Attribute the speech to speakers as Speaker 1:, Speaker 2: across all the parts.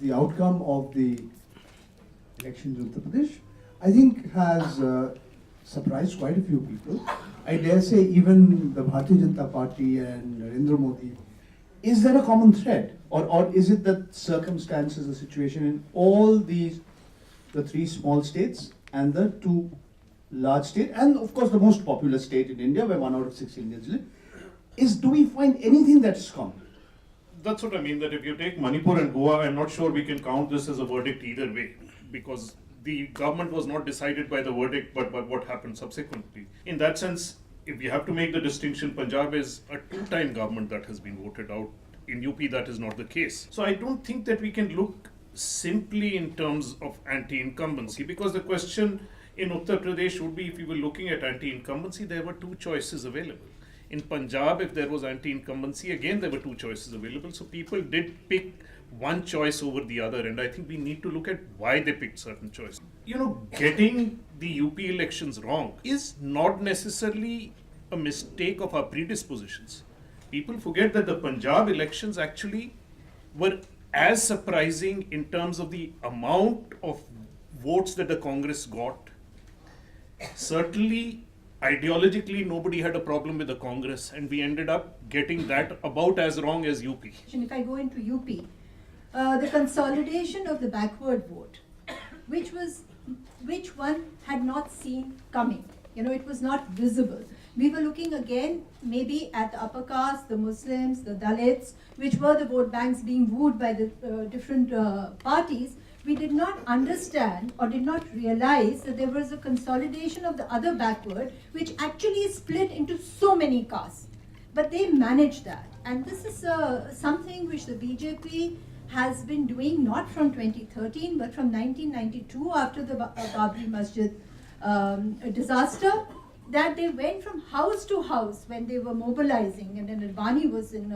Speaker 1: the outcome of the elections in Uttar Pradesh, I think has surprised quite a few people. I dare say even the Bharatiya Janata Party and Narendra Modi. Is there a common thread? Or is it that circumstances, the situation in all these, the three small states and the two large states, and of course the most populous state in India where 1 out of 6 Indians live, do we find anything that's common?
Speaker 2: That's what I mean, that if you take Manipur and Goa, I'm not sure we can count this as a verdict either way, because the government was not decided by the verdict, but by what happened subsequently. In that sense, if you have to make the distinction, Punjab is a two-time government that has been voted out. In UP, that is not the case. So I don't think that we can look simply in terms of anti-incumbency, because the question in Uttar Pradesh would be, if you were looking at anti-incumbency, there were two choices available. In Punjab, if there was anti-incumbency, again there were two choices available. So people did pick one choice over the other, and I think we need to look at why they picked certain choices. Getting the UP elections wrong is not necessarily a mistake of our predispositions. People forget that the Punjab elections actually were as surprising in terms of the amount of votes that the Congress got. Certainly, ideologically, nobody had a problem with the Congress, and we ended up getting that about as wrong as UP.
Speaker 3: If I go into UP, the consolidation of the backward vote, which one had not seen coming. It was not visible. We were looking again maybe at the upper caste, the Muslims, the Dalits, which were the vote banks being wooed by the different parties. We did not understand or did not realize that there was a consolidation of the other backward, which actually split into so many castes. But they managed that. And this is something which the BJP has been doing not from 2013 but from 1992 after the Babri Masjid disaster, that they went from house to house when they were mobilizing, and then Advani was in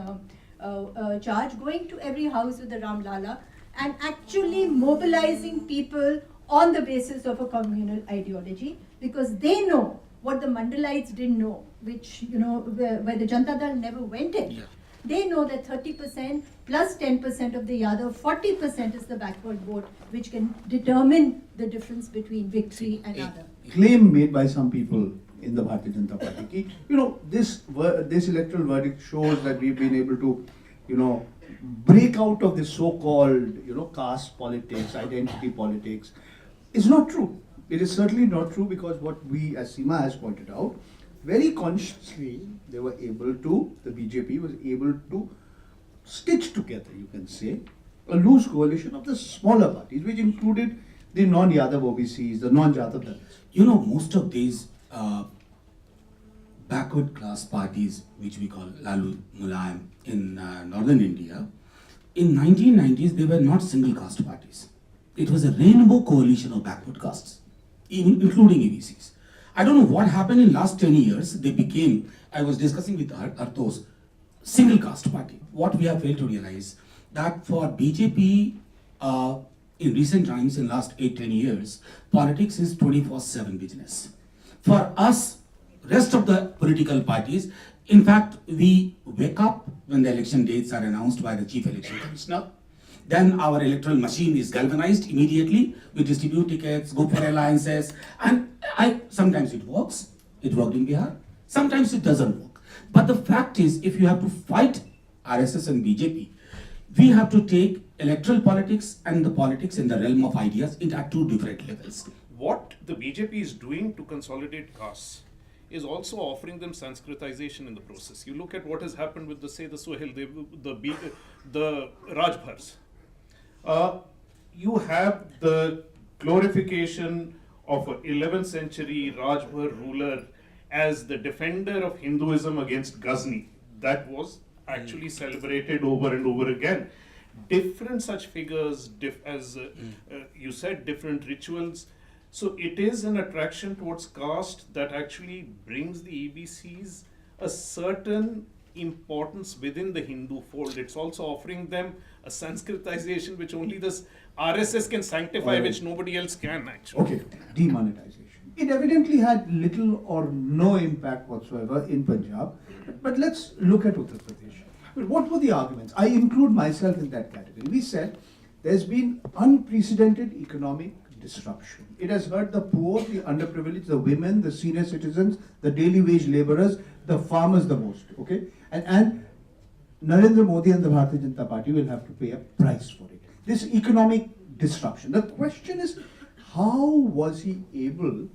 Speaker 3: charge, going to every house with the Ram Lala and actually mobilizing people on the basis of a communal ideology, because they know what the Mandalites didn't know, which, where the Janata Dal never went in. Yeah. They know that 30% plus 10% of the Yadav, 40% is the backward vote, which can determine the difference between victory and other.
Speaker 1: Claim made by some people in the Bharatiya Janata Party, this electoral verdict shows that we've been able to, break out of this so-called, caste politics, identity politics. It's not true. It is certainly not true, because what we, as Seema has pointed out, very consciously they were able to, the BJP was able to stitch together, you can say, a loose coalition of the smaller parties, which included the non-Yadav OBCs, the non-Jatav Dalits.
Speaker 4: Most of these backward class parties, which we call Lalu Mulayam in northern India, in 1990s they were not single caste parties. It was a rainbow coalition of backward castes, even including ABCs. I don't know what happened in last 10 years. They became, I was discussing with Arthos, single caste party. What we have failed to realize, that for BJP in recent times, in last 8-10 years, politics is 24/7 business. For us, rest of the political parties, in fact, we wake up when the election dates are announced by the Chief Election Commissioner. Then our electoral machine is galvanized immediately. We distribute tickets, go for alliances, and sometimes it works. It worked in Bihar. Sometimes it doesn't work. But the fact is, if you have to fight RSS and BJP, we have to take electoral politics and the politics in the realm of ideas at two different levels.
Speaker 2: What the BJP is doing to consolidate castes is also offering them Sanskritization in the process. You look at what has happened with the Sohel, the Rajbhars. You have the glorification of an 11th century Rajbhar ruler as the defender of Hinduism against Ghazni. That was actually celebrated over and over again. Different such figures, you said, different rituals. So it is an attraction towards caste that actually brings the EBCs a certain importance within the Hindu fold. It's also offering them a Sanskritization which only this RSS can sanctify, which nobody else can actually.
Speaker 1: Okay, demonetization. It evidently had little or no impact whatsoever in Punjab. But let's look at Uttar Pradesh. What were the arguments? I include myself in that category. We said there's been unprecedented economic disruption. It has hurt the poor, the underprivileged, the women, the senior citizens, the daily wage laborers, the farmers the most. Okay, and Narendra Modi and the Bharatiya Janata Party will have to pay a price for it. This economic disruption. The question is, how was he able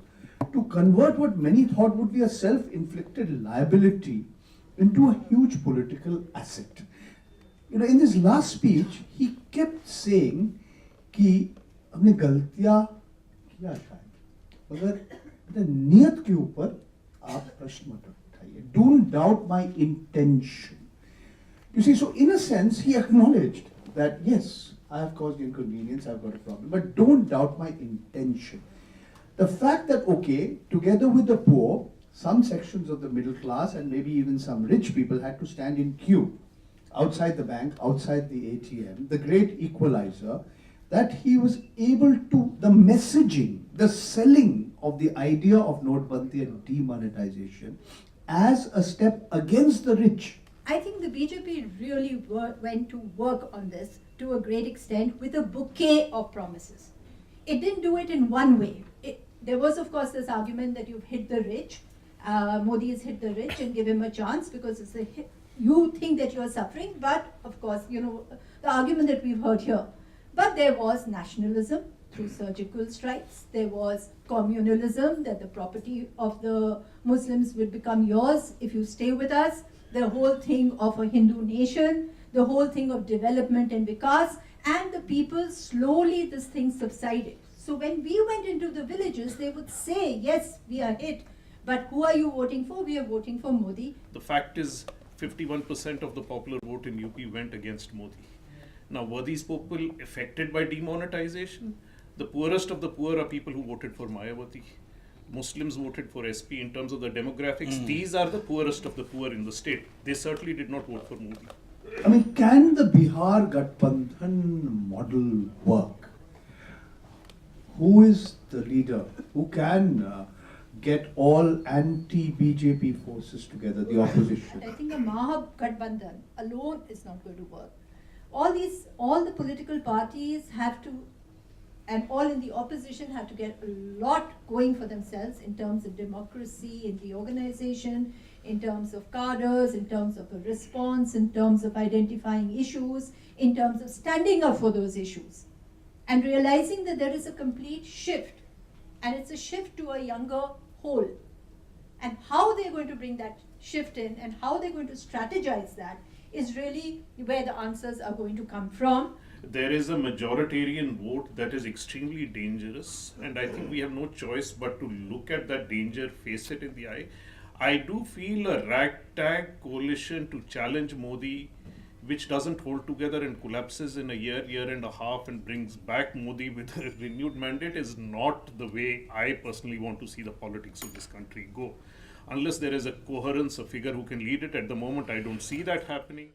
Speaker 1: to convert what many thought would be a self-inflicted liability into a huge political asset? You know, in this last speech, he kept saying कि हमने गलतियां किया शायद, मगर नियत के ऊपर आप प्रश्न मत उठाइए. Don't doubt my intention. You see, so in a sense, he acknowledged that yes, I have caused inconvenience, I've got a problem, but don't doubt my intention. The fact that, okay, together with the poor, some sections of the middle class and maybe even some rich people had to stand in queue outside the bank, outside the ATM, the great equalizer, that he was able to, the messaging, the selling of the idea of Notbandi and demonetization as a step against the rich.
Speaker 3: I think the BJP really went to work on this to a great extent with a bouquet of promises. It didn't do it in one way. There was, of course, this argument that you've hit the rich. Modi has hit the rich and give him a chance because it's a hit. You think that you're suffering, but of course, you know, the argument that we've heard here. But there was nationalism through surgical strikes. There was communalism, that the property of the Muslims will become yours if you stay with us. The whole thing of a Hindu nation, the whole thing of development and vikas, and the people slowly this thing subsided. So when we went into the villages, they would say, yes, we are hit, but who are you voting for? We are voting for Modi.
Speaker 2: The fact is, 51% of the popular vote in UP went against Modi. Now, were these people affected by demonetization? The poorest of the poor are people who voted for Mayawati. Muslims voted for SP in terms of the demographics. These are the poorest of the poor in the state. They certainly did not vote for Modi.
Speaker 1: I mean, can the Bihar Gathbandhan model work? Who is the leader? Who can get all anti-BJP forces together, the opposition?
Speaker 3: I think a Mahagathbandhan alone is not going to work. All the political parties have to, and all in the opposition have to get a lot going for themselves in terms of democracy, in the organization, in terms of cadres, in terms of a response, in terms of identifying issues, in terms of standing up for those issues. And realizing that there is a complete shift, and it's a shift to a younger whole. And how they're going to bring that shift in and how they're going to strategize that is really where the answers are going to come from.
Speaker 2: There is a majoritarian vote that is extremely dangerous, and I think we have no choice but to look at that danger, face it in the eye. I do feel a ragtag coalition to challenge Modi, which doesn't hold together and collapses in a year and a half and brings back Modi with a renewed mandate, is not the way I personally want to see the politics of this country go. Unless there is a coherence, a figure who can lead it, at the moment I don't see that happening.